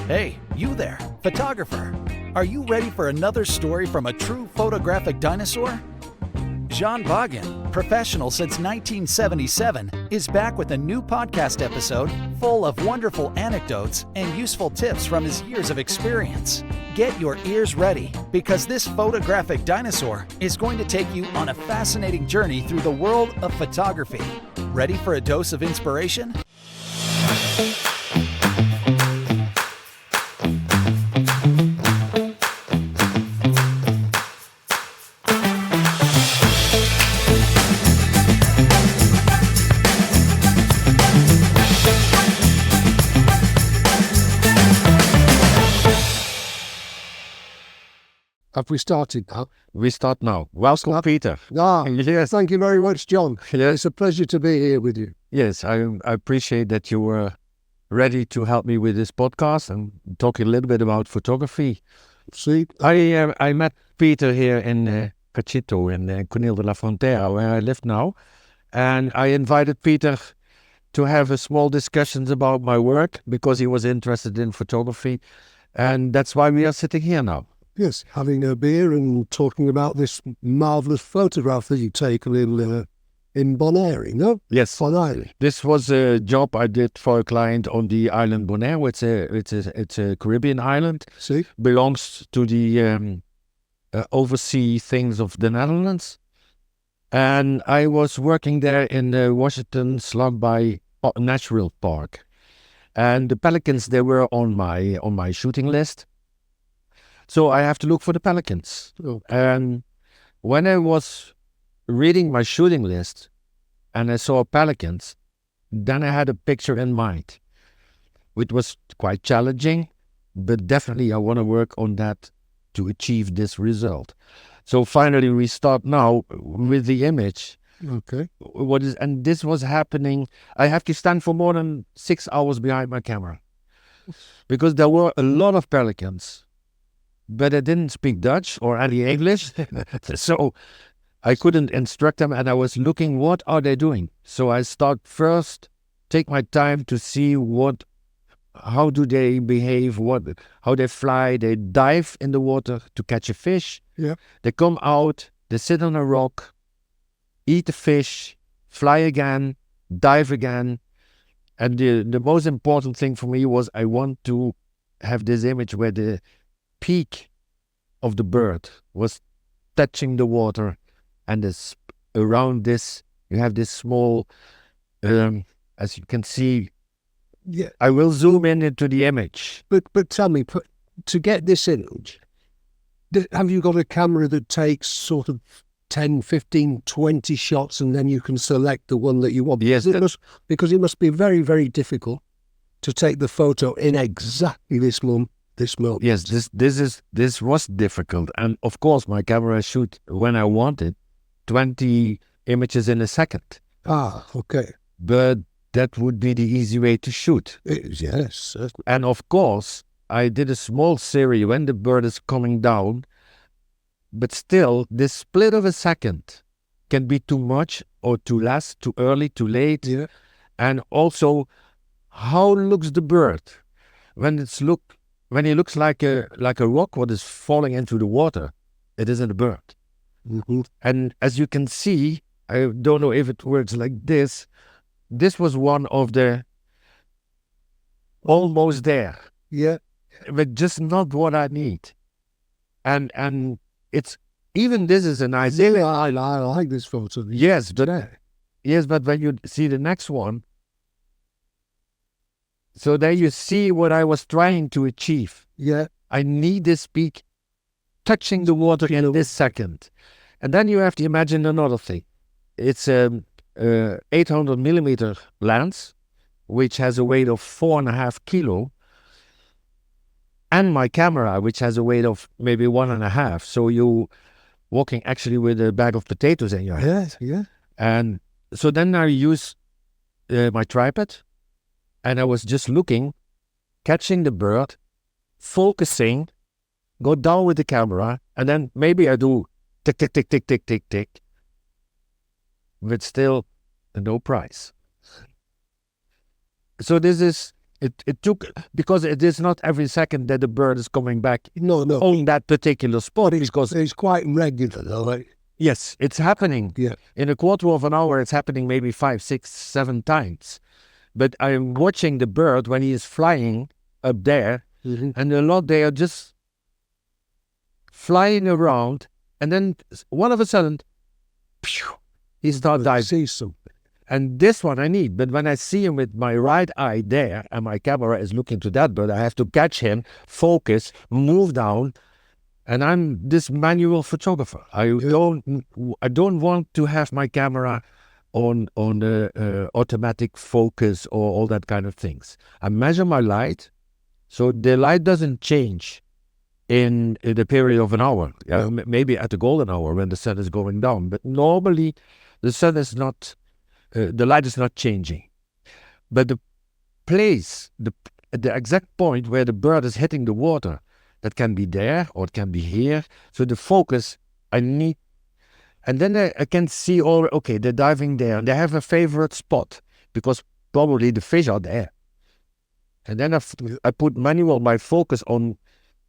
Hey, you there, photographer. Are you ready for another story from a true photographic dinosaur? Jean Bagen, professional since 1977, is back with a new podcast episode full of wonderful anecdotes and useful tips from his years of experience. Get your ears ready, because this photographic dinosaur is going to take you on a fascinating journey through the world of photography. Ready for a dose of inspiration? Have we started now? We start now. Welcome, Peter. Yes. Thank you very much, John. It's a pleasure to be here with you. Yes, I appreciate that you were ready to help me with this podcast and talk a little bit about photography. See, I met Peter here in Cachito in Conil de la Frontera, where I live now, and I invited Peter to have a small discussions about my work because he was interested in photography, and that's why we are sitting here now. yes, having a beer and talking about this marvellous photograph that you take in Bonaire, no? Yes. Bonaire. This was a job I did for a client on the island Bonaire. It's a Caribbean island. See? Belongs to the overseas things of the Netherlands. And I was working there in the Washington Slagby Natural Park. And the pelicans, they were on my shooting list. So I have to look for the pelicans. Oh. And when I was reading my shooting list and I saw pelicans, then I had a picture in mind. It was quite challenging, but definitely I want to work on that to achieve this result. So finally we start now with the image. Okay. And this was happening. I have to stand for more than 6 hours behind my camera because there were a lot of pelicans, but I didn't speak Dutch or any English. So I couldn't instruct them, and I was looking, what are they doing? So I start first, take my time to see how do they behave, how they fly. They dive in the water to catch a fish. Yeah. They come out, they sit on a rock, eat the fish, fly again, dive again. And the most important thing for me was I want to have this image where the peak of the bird was touching the water, and around this you have this small, as you can see. Yeah. I will zoom in into the image. But tell me, to get this image, have you got a camera that takes sort of 10, 15, 20 shots and then you can select the one that you want? Yes. Because it must be very, very difficult to take the photo in exactly this moment. Yes, this was difficult, and of course my camera shoot when I wanted 20 images in a second. Ah, okay. But that would be the easy way to shoot. Yes, certainly. And of course I did a small series when the bird is coming down, but still this split of a second can be too much or too less, too early, too late. Yeah. And also, how looks the bird when he looks like a rock what is falling into the water? It isn't a bird. Mm-hmm. And as you can see, I don't know if it works like this. This was one of the almost there. Yeah. But just not what I need. And it's even this is a nice image. Yeah, I like this photo. Yes, but when you see the next one, so there you see what I was trying to achieve. Yeah. I need this peak touching the water in this second. And then you have to imagine another thing. It's a 800 millimeter lens, which has a weight of 4.5 kilo. And my camera, which has a weight of maybe 1.5. So you walking actually with a bag of potatoes in your hand. Yes, yeah. And so then I use my tripod. And I was just looking, catching the bird, focusing, go down with the camera, and then maybe I do tick, tick, tick, tick, tick, tick, tick, but still no prize. So this is It took, because it is not every second that the bird is coming back No, on that particular spot, because it's quite regular though. Right? yes, it's happening. Yeah. In a quarter of an hour, it's happening maybe 5, 6, 7 times. But I'm watching the bird when he is flying up there, and a lot, they are just flying around, and then all of a sudden, phew, he starts diving. See something. And this one I need, but when I see him with my right eye there, and my camera is looking to that bird, I have to catch him, focus, move down, and I'm this manual photographer. I don't want to have my camera on the automatic focus or all that kind of things. I measure my light, so the light doesn't change in the period of an hour. Maybe at the golden hour when the sun is going down, but normally the sun is not. The light is not changing, but the place, the exact point where the bird is hitting the water, that can be there or it can be here. So the focus I need, and then I can see okay, they're diving there. They have a favorite spot because probably the fish are there. And then I put my focus on,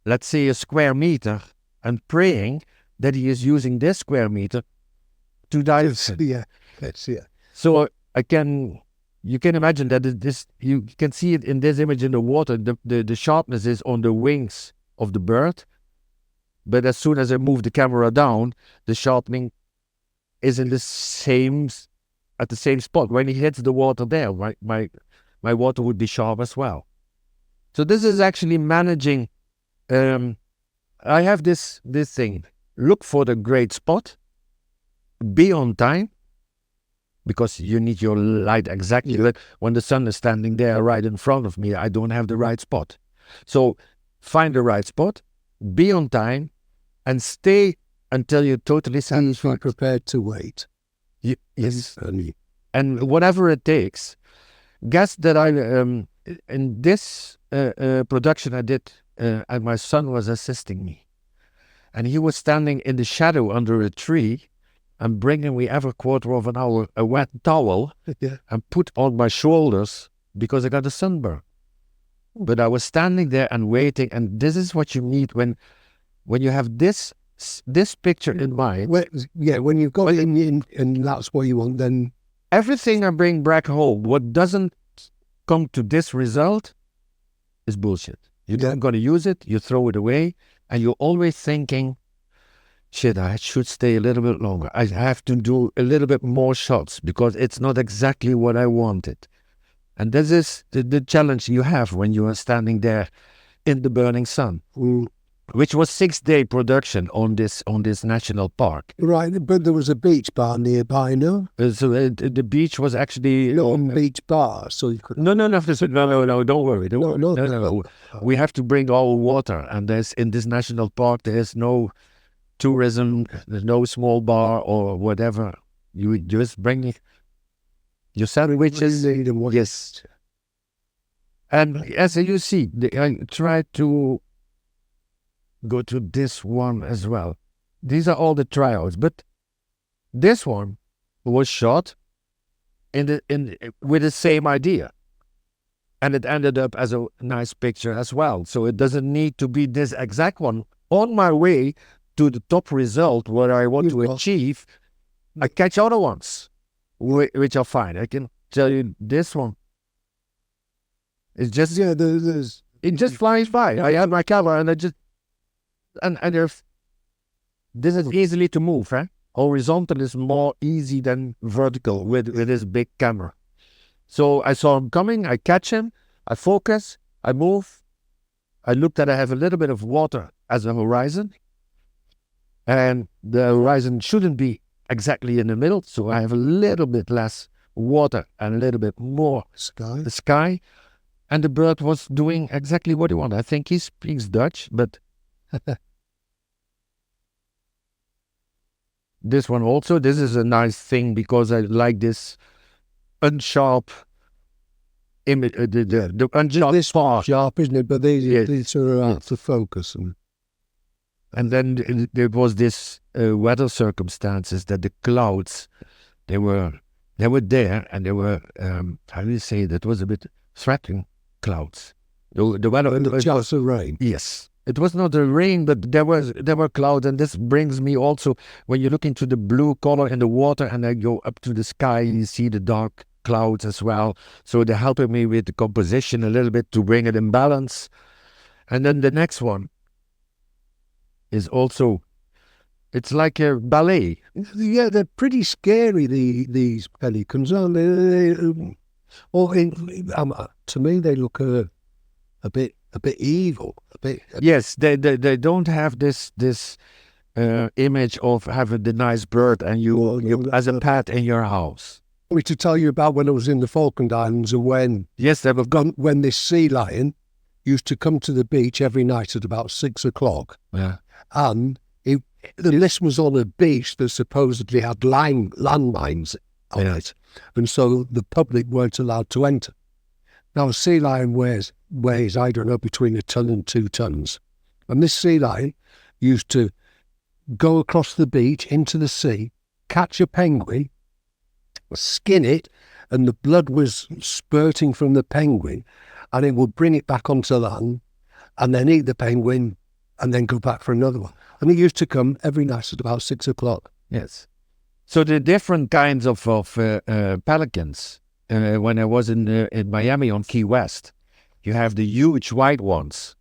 let's say, a square meter, and praying that he is using this square meter to dive. Yeah, that's it. So you can imagine that you can see it in this image in the water. The sharpness is on the wings of the bird, but as soon as I move the camera down, the sharpening is in at the same spot. When he hits the water there, my water would be sharp as well. So this is actually managing. I have this thing: look for the great spot, be on time, because you need your light exactly. But when the sun is standing there right in front of me, I don't have the right spot. So find the right spot, be on time, and stay until you're totally satisfied. Prepared to wait. Yes. And whatever it takes. Guess that in this production I did, and my son was assisting me. And he was standing in the shadow under a tree, and bringing me every quarter of an hour a wet towel and put on my shoulders because I got a sunburn. But I was standing there and waiting, and this is what you need when you have this picture in mind. When you've got it in, and that's what you want, then everything I bring back home, what doesn't come to this result is bullshit. You're not going to use it, you throw it away, and you're always thinking, shit, I should stay a little bit longer. I have to do a little bit more shots because it's not exactly what I wanted. And this is the challenge you have when you are standing there in the burning sun, which was 6-day production on this national park. Right, but there was a beach bar nearby, no? So the beach was actually beach bar, so you could. No, don't worry. No. We have to bring our water, and in this national park there's no tourism, there's no small bar or whatever. You just bring your sandwiches. Yes. And as you see, I try to go to this one as well. These are all the tryouts, but this one was shot with the same idea, and it ended up as a nice picture as well. So it doesn't need to be this exact one. On my way to the top result, what I want to achieve, I catch other ones, which are fine. I can tell you this one. It's just it just flies by. I have my camera and I just and this is easily to move. Horizontal is more easy than vertical with this big camera. So I saw him coming. I catch him. I focus. I move. I look that I have a little bit of water as a horizon. And the horizon shouldn't be exactly in the middle, so I have a little bit less water and a little bit more the sky. And the bird was doing exactly what he wanted. I think he speaks Dutch, but this one also, this is a nice thing because I like this unsharp image. The unsharp this part. Sharp, isn't it? But these are out to focus. And then there was this weather circumstances that the clouds, they were there, and they were, how do you say, that was a bit threatening clouds. The weather, And the it chance of rain. yes. It was not a rain, but there were clouds, and this brings me also when you look into the blue color in the water, and I go up to the sky, you see the dark clouds as well. So they're helping me with the composition a little bit to bring it in balance. And then the next one is also, it's like a ballet. Yeah, they're pretty scary. These pelicans, aren't they? To me, they look a bit evil. Yes, they don't have this image of having the nice bird and you as a pet in your house. Me to tell you about when I was in the Falkland Islands and Yes, they were when this sea lion used to come to the beach every night at about 6 o'clock, yeah. and this was on a beach that supposedly had landmines on Yeah. it, and so the public weren't allowed to enter. Now, a sea lion weighs, I don't know, between 1 ton and 2 tons. And this sea lion used to go across the beach into the sea, catch a penguin, skin it, and the blood was spurting from the penguin, and it would bring it back onto land, and then eat the penguin, and then go back for another one. And it used to come every night at about 6 o'clock. Yes. So the different kinds of pelicans, when I was in Miami on Key West, you have the huge white ones,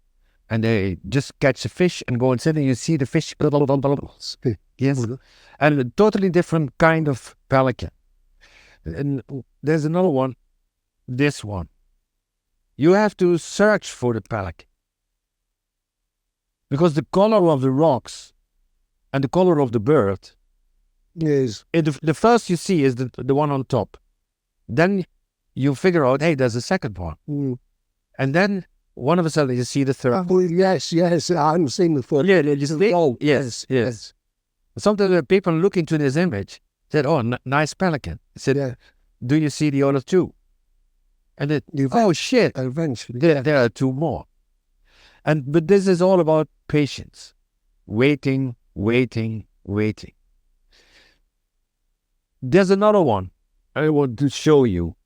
and they just catch a fish and go and sit, and you see the fish. Yes, and a totally different kind of pelican. And there's another one, this one. You have to search for the pelican because the color of the rocks and the color of the bird, Yes. the first you see is the one on top. Then you figure out, hey, there's a second one. Mm. And then one of a sudden you see the third. Oh, yes, I haven't seen the first. Yeah, you see? Oh, Yes. Sometimes the people look into this image, said, oh, nice pelican. I said, Yeah. do you see the other two? And oh shit, Eventually. there are two more. But this is all about patience. Waiting. There's another one I want to show you.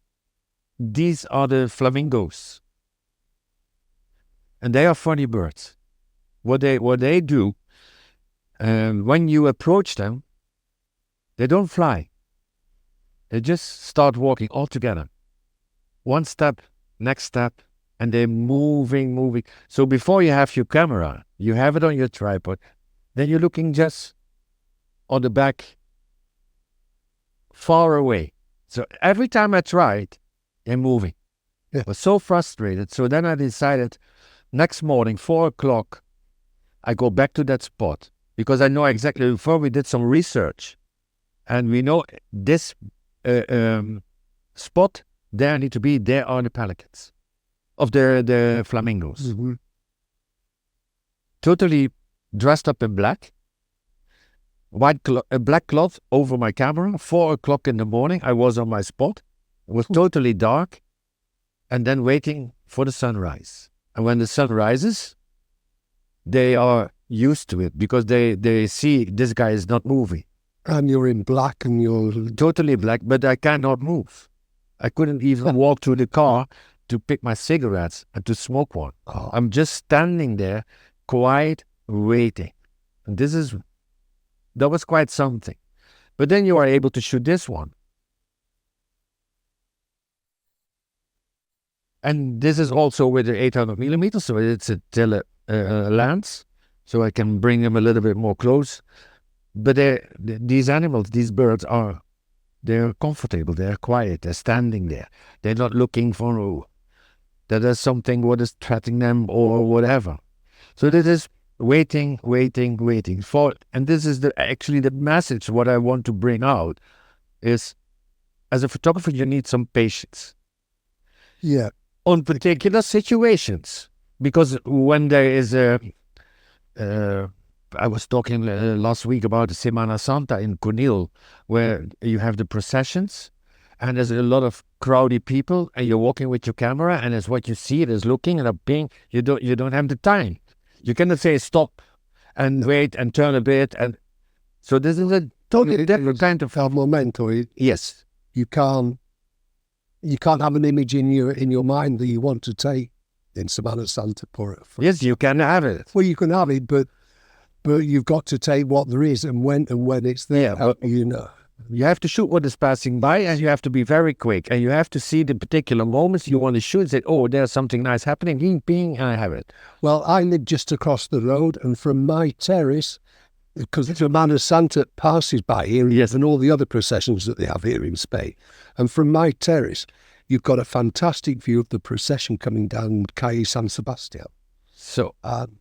These are the flamingos. And they are funny birds. What they do, when you approach them, they don't fly. They just start walking all together. One step, next step, and they're moving. So before you have your camera, you have it on your tripod, then you're looking just on the back, far away. So every time I tried, they're moving. Yeah. I was so frustrated. So then I decided, next morning, 4 o'clock, I go back to that spot because I know exactly, before we did some research, and we know this spot, there need to be, there are the pelicans of the flamingos. Mm-hmm. Totally dressed up in black, a black cloth over my camera. 4 o'clock in the morning, I was on my spot. It was totally dark, and then waiting for the sunrise. And when the sun rises, they are used to it because they see this guy is not moving. And you're in black and you're... Totally black, but I cannot move. I couldn't even walk to the car to pick my cigarettes and to smoke one. Oh. I'm just standing there, quiet, waiting. And that was quite something. But then you are able to shoot this one. And this is also with the 800 millimeters, so it's a lens, so I can bring them a little bit more close. But these animals, these birds they're comfortable, they're quiet, they're standing there. They're not looking for that there's something what is threatening them or whatever. So this is waiting for, and this is actually the message what I want to bring out is, as a photographer, you need some patience. Yeah. On particular situations, because when there is I was talking last week about the Semana Santa in Conil, where you have the processions, and there's a lot of crowdy people, and you're walking with your camera, and it's what you see, it is looking and a ping. You don't have the time. You cannot say stop and wait and turn a bit, and so this is a totally different kind of momento. Yes. You can't you can't have an image in your mind that you want to take in Semana Santa for Yes, you can have it. Well, you can have it, but you've got to take what there is and when it's there. Yeah, You know. You have to shoot what is passing by, and you have to be very quick, and you have to see the particular moments you want to shoot. Say, oh, there's something nice happening. Bing, bing, I have it. Well, I live just across the road, and from my terrace, because the Semana Santa passes by here, Yes. and all the other processions that they have here in Spain, and from my terrace, you've got a fantastic view of the procession coming down Calle San Sebastian. So And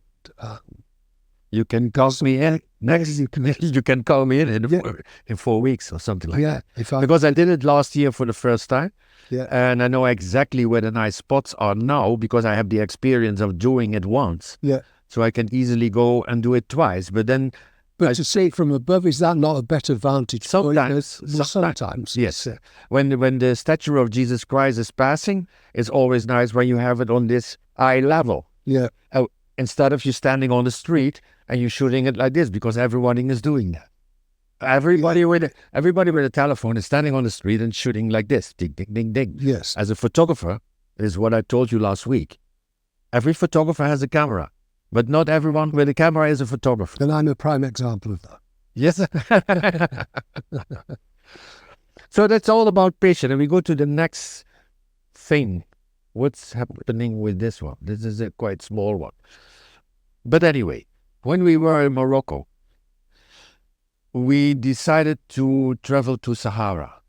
you can call me in. Next, you can call me in 4 weeks or something like yeah, that. Because I did it last year for the first time, yeah, and I know exactly where the nice spots are now because I have the experience of doing it once. yeah. So I can easily go and do it twice. But then But to see it from above, is that not a better vantage point? Sometimes. Well, sometimes. Yes. When the statue of Jesus Christ is passing, it's always nice when you have it on this eye level. Yeah. Instead of you standing on the street and you shooting it like this, because everybody is doing that. Everybody with a telephone is standing on the street and shooting like this. Ding, ding, ding, ding. Yes. As a photographer, is what I told you last week. Every photographer has a camera, but not everyone with a camera is a photographer. And I'm a prime example of that. Yes. So that's all about patience. And we go to the next thing. What's happening with this one? This is a quite small one. But anyway, when we were in Morocco, we decided to travel to Sahara.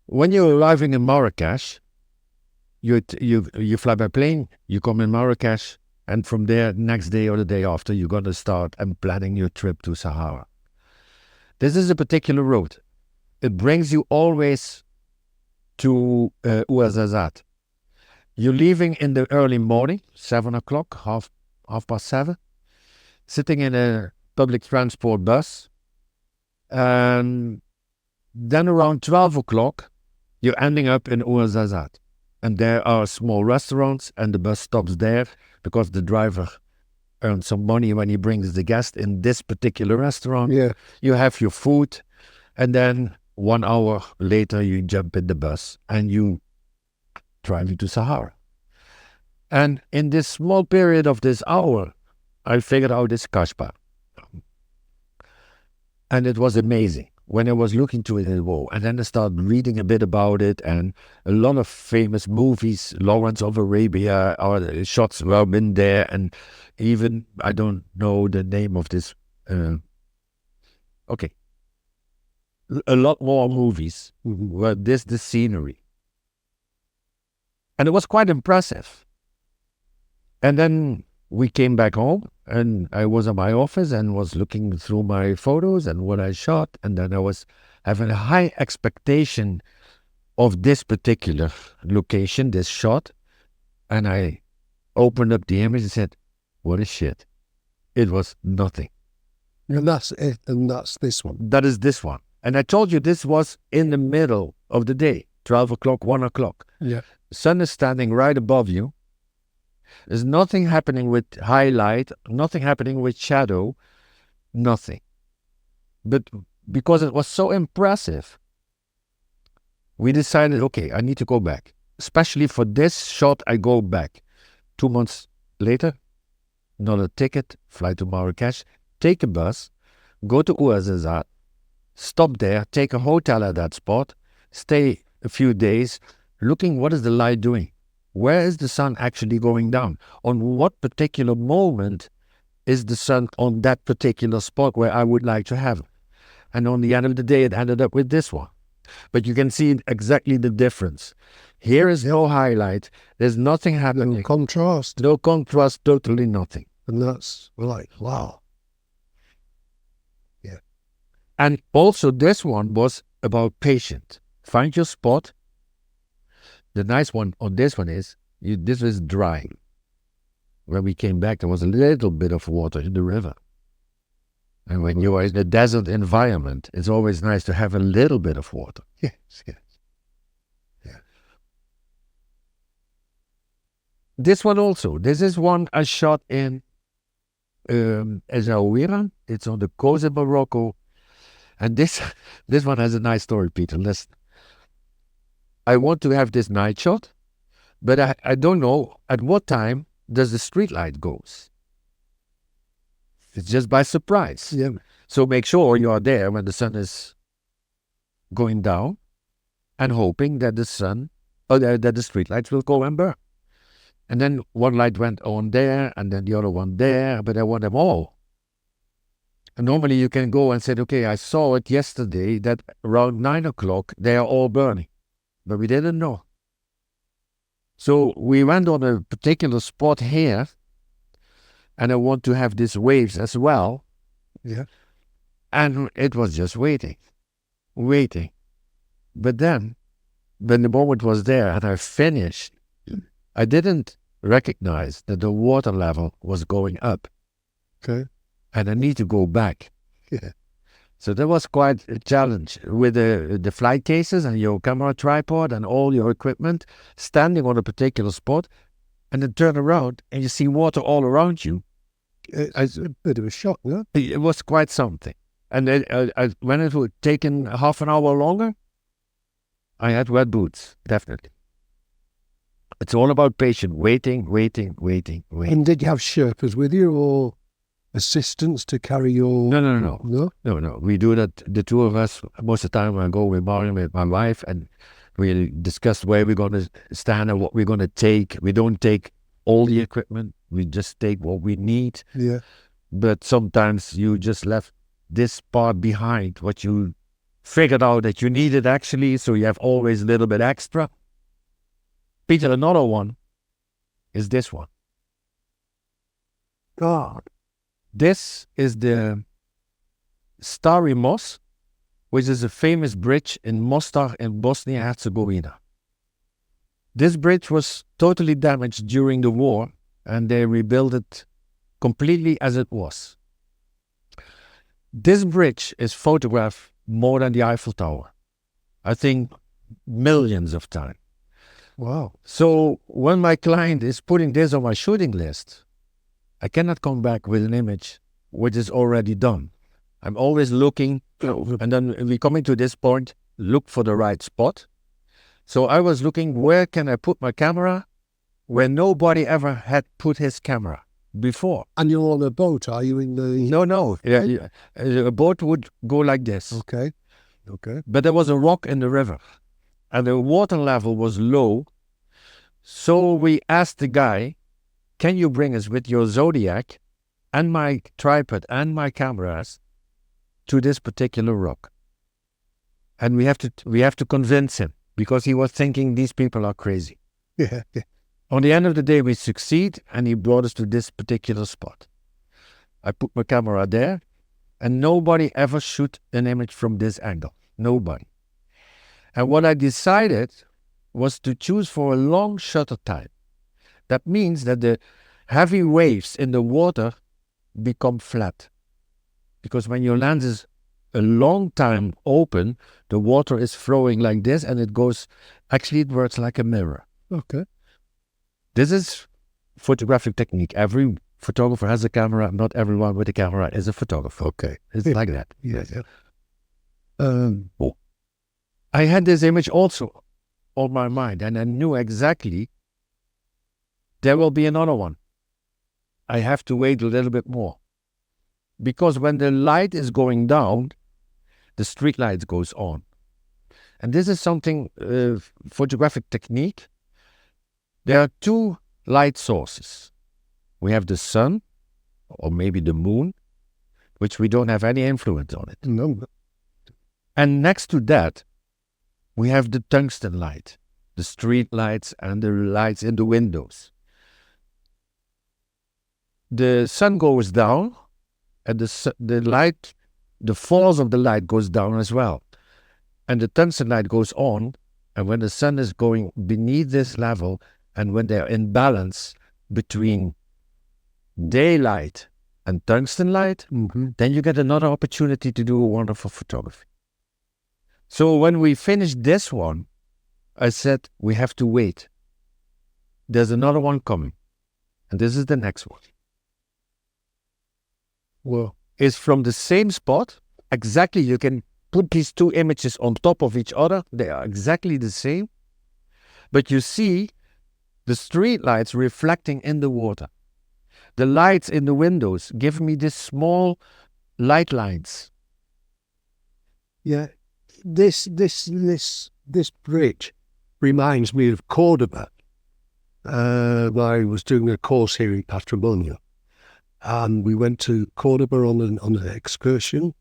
When you're arriving in Marrakesh, you fly by plane, you come in Marrakesh, and from there, next day or the day after, you're going to start and planning your trip to Sahara. This is a particular road. It brings you always to Ouarzazate. You're leaving in the early morning, 7 o'clock, half past 7, sitting in a public transport bus. And then around 12 o'clock, you're ending up in Ouarzazate. And there are small restaurants, and the bus stops there because the driver earns some money when he brings the guest in this particular restaurant. Yeah. You have your food, and then 1 hour later you jump in the bus and you drive to Sahara. And in this small period of this hour, I figured out this kashba. And it was amazing. When I was looking to it, and then I started reading a bit about it, and a lot of famous movies, Lawrence of Arabia, or shots were in there, and even, I don't know the name of this, a lot more movies were the scenery. And it was quite impressive. And then we came back home, and I was in my office and was looking through my photos and what I shot, and then I was having a high expectation of this particular location, this shot, and I opened up the image and said, what a shit. It was nothing. And that's it, and that's this one. That is this one. And I told you this was in the middle of the day, 12 o'clock, 1 o'clock. Yeah. The sun is standing right above you. There's nothing happening with highlight, nothing happening with shadow, nothing. But because it was so impressive, we decided, okay, I need to go back. Especially for this shot, I go back. 2 months later, another ticket, fly to Marrakesh, take a bus, go to Ouarzazate, stop there, take a hotel at that spot, stay a few days, looking what is the light doing. Where is the sun actually going down? On what particular moment is the sun on that particular spot where I would like to have it? And on the end of the day, it ended up with this one. But you can see exactly the difference. Here is no highlight. There's nothing happening. No contrast. No contrast, totally nothing. And that's like, wow. Yeah. And also this one was about patience. Find your spot. The nice one on this one is, this is dry. When we came back, there was a little bit of water in the river. And when you are in a desert environment, it's always nice to have a little bit of water. Yes, yes. Yeah. This one also. This is one I shot in Essaouira. It's on the coast of Morocco. And this one has a nice story, Peter. Listen. I want to have this night shot, but I don't know at what time does the street light goes. It's just by surprise. Yeah. So make sure you are there when the sun is going down and hoping that the sun, or that the street lights will go and burn. And then one light went on there and then the other one there, but I want them all. And normally you can go and say, okay, I saw it yesterday that around 9 o'clock they are all burning. But we didn't know. So we went on a particular spot here, and I want to have these waves as well. Yeah. And it was just waiting. But then, when the moment was there and I finished, I didn't recognize that the water level was going up. Okay. And I need to go back. Yeah. So that was quite a challenge with the flight cases and your camera tripod and all your equipment, standing on a particular spot, and then turn around and you see water all around you. It's a bit of a shock, no? It was quite something. And then, when it would taken half an hour longer, I had wet boots, definitely. It's all about patience, waiting. And did you have Sherpas with you or assistants to carry your... No. No? We do that, the two of us. Most of the time I go with Marion, with my wife, and we discuss where we're going to stand and what we're going to take. We don't take all the equipment. We just take what we need. Yeah. But sometimes you just left this part behind, what you figured out that you needed actually, so you have always a little bit extra. Peter, another one is this one. God. This is the Stari Most, which is a famous bridge in Mostar in Bosnia-Herzegovina. This bridge was totally damaged during the war, and they rebuilt it completely as it was. This bridge is photographed more than the Eiffel Tower. I think millions of times. Wow. So when my client is putting this on my shooting list, I cannot come back with an image which is already done. I'm always looking, and then we coming to this point, look for the right spot. So I was looking, where can I put my camera where nobody ever had put his camera before. And you're on a boat, are you in the... No. Yeah, a boat would go like this. Okay. But there was a rock in the river, and the water level was low. So we asked the guy, can you bring us with your Zodiac and my tripod and my cameras to this particular rock? And we have to convince him, because he was thinking these people are crazy. Yeah. On the end of the day, we succeed, and he brought us to this particular spot. I put my camera there, and nobody ever shoot an image from this angle. Nobody. And what I decided was to choose for a long shutter time. That means that the heavy waves in the water become flat. Because when your lens is a long time open, the water is flowing like this, and it works like a mirror. Okay. This is photographic technique. Every photographer has a camera. Not everyone with a camera is a photographer. Okay. It's like that. Yeah. I had this image also on my mind, and I knew exactly there will be another one. I have to wait a little bit more. Because when the light is going down, the street light goes on. And this is something, photographic technique. There are two light sources. We have the sun, or maybe the moon, which we don't have any influence on it. No. And next to that, we have the tungsten light, the street lights and the lights in the windows. The sun goes down, and the force of the light goes down as well. And the tungsten light goes on, and when the sun is going beneath this level, and when they're in balance between daylight and tungsten light, then you get another opportunity to do a wonderful photography. So when we finished this one, I said, we have to wait. There's another one coming. And this is the next one. Well, It's from the same spot. Exactly, you can put these two images on top of each other. They are exactly the same. but you see the street lights reflecting in the water. The lights in the windows give me these small light lines. Yeah, this bridge reminds me of Cordoba. I was doing a course here in Patrimonio, and we went to Cordoba on an excursion.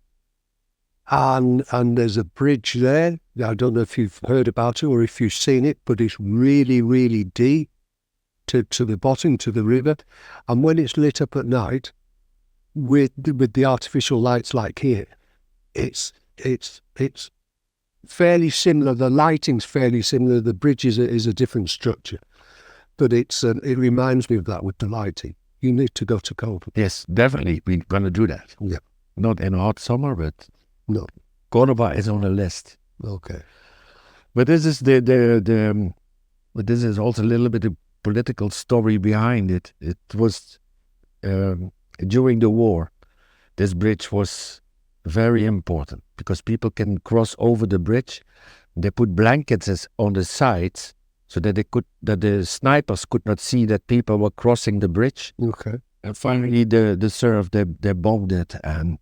And there's a bridge there. I don't know if you've heard about it or if you've seen it, but it's really, really deep to the bottom, to the river. And when it's lit up at night with the artificial lights like here, it's fairly similar. The lighting's fairly similar. The bridge is a different structure, but it reminds me of that with the lighting. You need to go to Cordoba. Yes, definitely. We're going to do that. Yeah. Not in a hot summer, but No. Cordoba is on the list. Okay. But this is but this is also a little bit of political story behind it. It was during the war. This bridge was very important because people can cross over the bridge. They put blankets on the sides so that the snipers could not see that people were crossing the bridge. Okay. And finally, the Serb they bombed it, and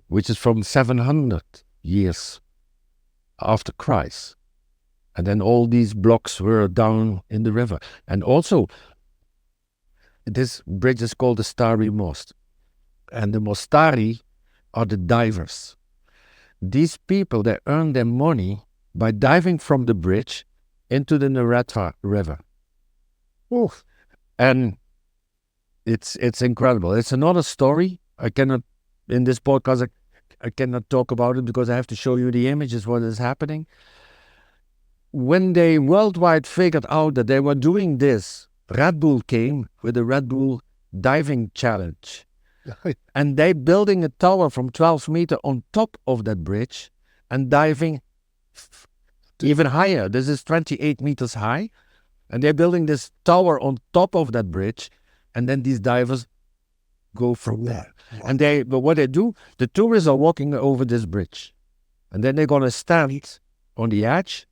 which is from 700 years after Christ. And then all these blocks were down in the river. And also, this bridge is called the Stari Most. And the Mostari are the divers. These people, they earn their money by diving from the bridge into the Neretva River. Oh. And it's incredible. It's another story. I cannot, in this podcast, I cannot talk about it because I have to show you the images, what is happening. When they worldwide figured out that they were doing this, Red Bull came with the Red Bull Diving Challenge. And they building a tower from 12 meters on top of that bridge and diving even higher. This is 28 meters high. And they're building this tower on top of that bridge. And then these divers go from there. Wow. And but what they do, the tourists are walking over this bridge. And then they're going to stand on the edge.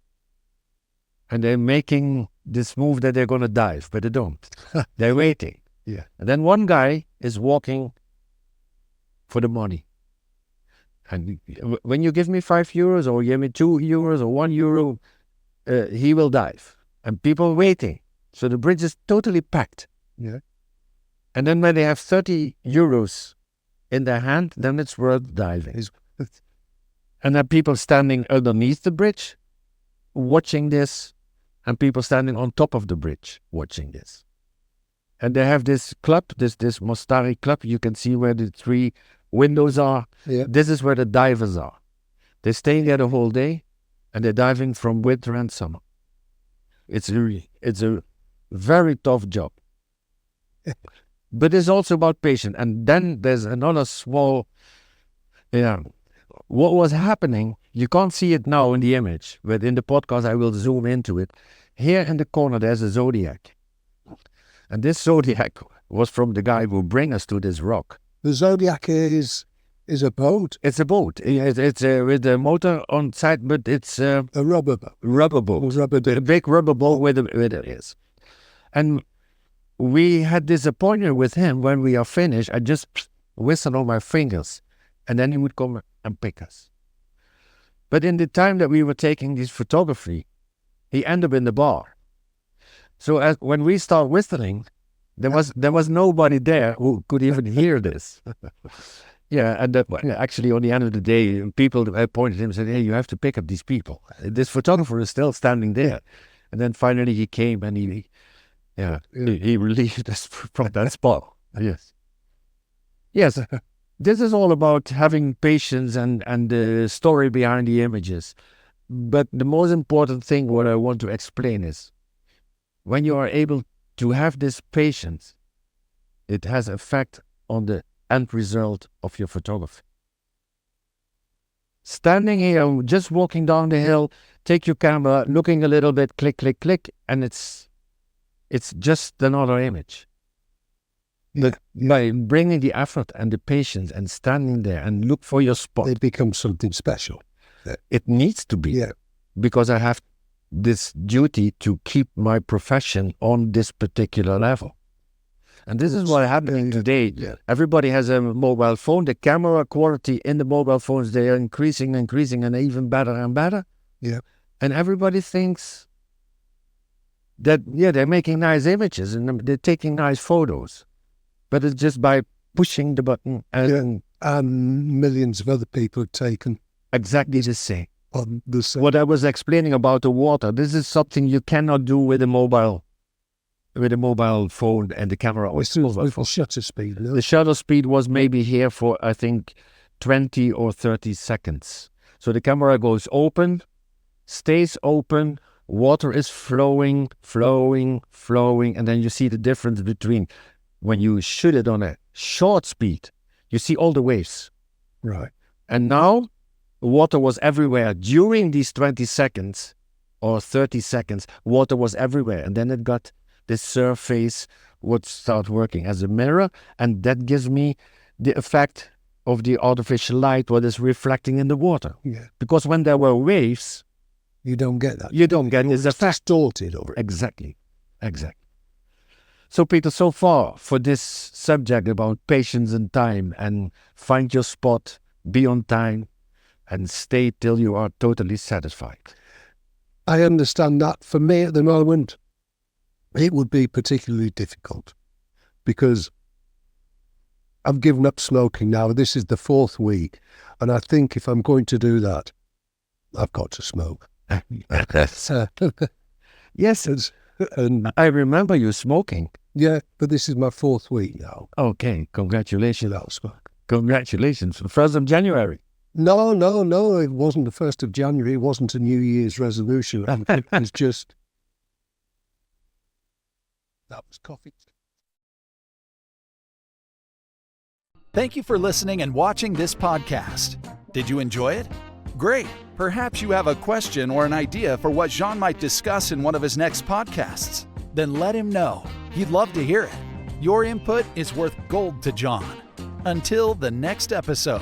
And they're making this move that they're going to dive, but they don't. They're waiting. Yeah. And then one guy is walking for the money. And when you give me €5 or you give me €2 or €1, he will dive. And people waiting. So the bridge is totally packed. Yeah. And then when they have €30 in their hand, then it's worth diving. And then people standing underneath the bridge, watching this, and people standing on top of the bridge, watching this. And they have this club, this Mostari club. You can see where the 3 windows are. Yeah. This is where the divers are. They stay there the whole day, and they're diving from winter and summer. It's a very tough job. But it's also about patience. And then there's another small, what was happening, you can't see it now in the image, but in the podcast I will zoom into it. Here in the corner there's a Zodiac. And this Zodiac was from the guy who bring us to this rock. The Zodiac is a boat? It's a boat. It's with a motor on side, but it's a rubber boat. Rubber boat. A big rubber boat with it is. And we had this appointment with him. When we are finished, I just whistle on my fingers, and then he would come and pick us. But in the time that we were taking this photography, he ended up in the bar. So when we start whistling, there was nobody there who could even hear this. Yeah, and actually on the end of the day, people pointed him and said, "Hey, you have to pick up these people. This photographer is still standing there." And then finally he came and he relieved us from that spot. Yes. Yes. This is all about having patience and the story behind the images. But the most important thing what I want to explain is, when you are able to have this patience, it has effect on the end result of your photography. Standing here, just walking down the hill, take your camera, looking a little bit, click, click, click, and it's just another image. But by bringing the effort and the patience and standing there and look for your spot, it becomes something special. It needs to be. Yeah. Because I have this duty to keep my profession on this particular level. And this is what's happening today. Yeah. Everybody has a mobile phone. The camera quality in the mobile phones, they are increasing and even better and better. Yeah. And everybody thinks that, they're making nice images and they're taking nice photos. But it's just by pushing the button and millions of other people have taken exactly the same. on the same. What I was explaining about the water, this is something you cannot do with a mobile phone and the camera. With the shutter speed. No? The shutter speed was maybe here for, I think, 20 or 30 seconds. So the camera goes open, stays open, water is flowing, and then you see the difference between when you shoot it on a short speed, you see all the waves. Right. And now, water was everywhere. During these 20 seconds or 30 seconds, water was everywhere. And then it got this surface would start working as a mirror, and that gives me the effect of the artificial light what is reflecting in the water. Yeah. Because when there were waves, You don't get that. you don't get this It's effect. distorted over it. Exactly. So Peter, so far for this subject about patience and time and find your spot, be on time, and stay till you are totally satisfied. I understand that. For me at the moment, it would be particularly difficult because I've given up smoking now. This is the 4th week. And I think if I'm going to do that, I've got to smoke. Yes, And I remember you smoking. yeah, but this is my 4th week now Okay, congratulations. without smoke. Congratulations. 1st of January. No, it wasn't the 1st of January. It wasn't a New Year's resolution. It was just, that was coffee. Thank you for listening and watching this podcast. Did you enjoy it? Great. Perhaps you have a question or an idea for what Jean might discuss in one of his next podcasts. Then let him know. He'd love to hear it. Your input is worth gold to John. Until the next episode.